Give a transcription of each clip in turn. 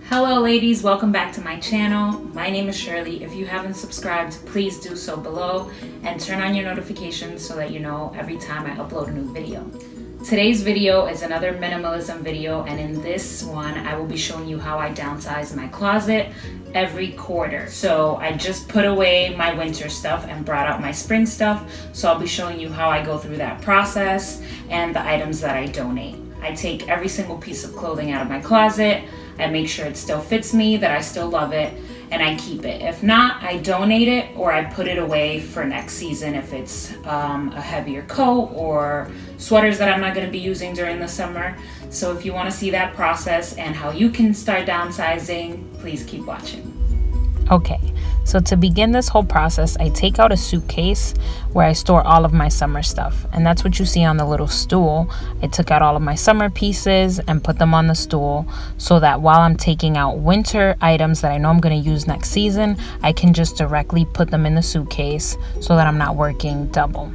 Hello ladies, welcome back to my channel. My name is Shirley. If you haven't subscribed, please do so below and turn on your notifications so that you know every time I upload a new video. Today's video is another minimalism video, and in this one I will be showing you how I downsize my closet every quarter. So I just put away my winter stuff and brought out my spring stuff, so I'll be showing you how I go through that process and the items that I donate. I take every single piece of clothing out of my closet. I make sure it still fits me, that I still love it, and I keep it. If not, I donate it or I put it away for next season if it's a heavier coat or sweaters that I'm not going to be using during the summer. So if you want to see that process and how you can start downsizing, please keep watching. Okay, so to begin this whole process, I take out a suitcase where I store all of my summer stuff. And that's what you see on the little stool. I took out all of my summer pieces and put them on the stool so that while I'm taking out winter items that I know I'm going to use next season, I can just directly put them in the suitcase so that I'm not working double.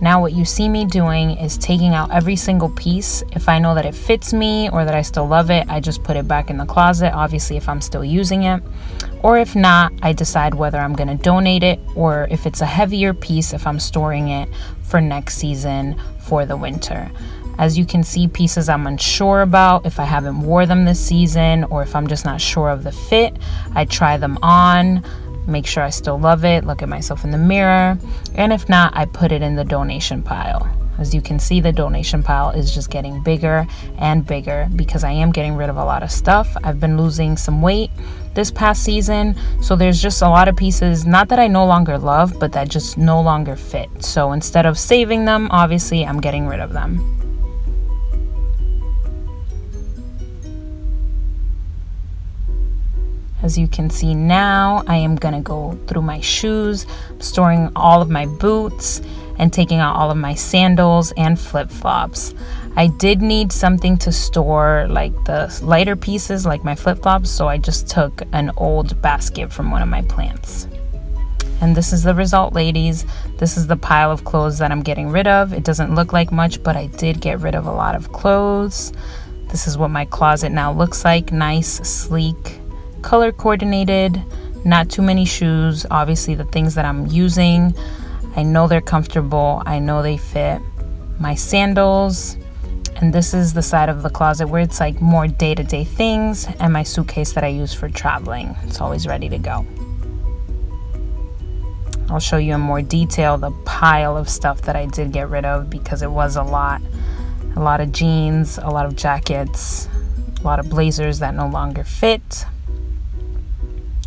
Now what you see me doing is taking out every single piece. If I know that it fits me or that I still love it, I just put it back in the closet, obviously if I'm still using it. Or if not, I decide whether I'm going to donate it or if it's a heavier piece, if I'm storing it for next season for the winter. As you can see, pieces I'm unsure about, if I haven't wore them this season or if I'm just not sure of the fit, I try them on, make sure I still love it, look at myself in the mirror, and if not, I put it in the donation pile. As you can see, the donation pile is just getting bigger and bigger because I am getting rid of a lot of stuff. I've been losing some weight this past season, so there's just a lot of pieces, not that I no longer love, but that just no longer fit. So instead of saving them, obviously, I'm getting rid of them. As you can see now, I am gonna go through my shoes, storing all of my boots and taking out all of my sandals and flip-flops. I did need something to store like the lighter pieces like my flip-flops, so I just took an old basket from one of my plants. And this is the result, ladies. This is the pile of clothes that I'm getting rid of. It doesn't look like much, but I did get rid of a lot of clothes. This is what my closet now looks like. Nice, sleek, color coordinated, not too many shoes. Obviously the things that I'm using, I know they're comfortable, I know they fit. My sandals, and this is the side of the closet where it's like more day-to-day things, and my suitcase that I use for traveling. It's always ready to go. I'll show you in more detail the pile of stuff that I did get rid of because it was a lot. A lot of jeans, a lot of jackets, a lot of blazers that no longer fit.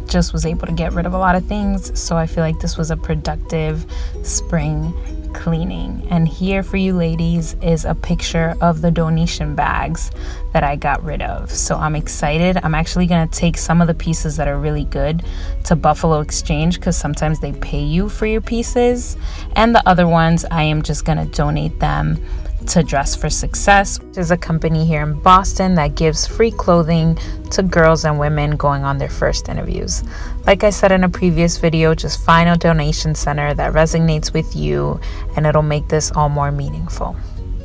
Just was able to get rid of a lot of things, so I feel like this was a productive spring cleaning. And here for you ladies is a picture of the donation bags that I got rid of. So I'm excited. I'm actually going to take some of the pieces that are really good to Buffalo Exchange because sometimes they pay you for your pieces, and the other ones I am just going to donate them to Dress for Success, which is a company here in Boston that gives free clothing to girls and women going on their first interviews. Like I said in a previous video, just find a donation center that resonates with you and it'll make this all more meaningful.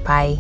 Bye.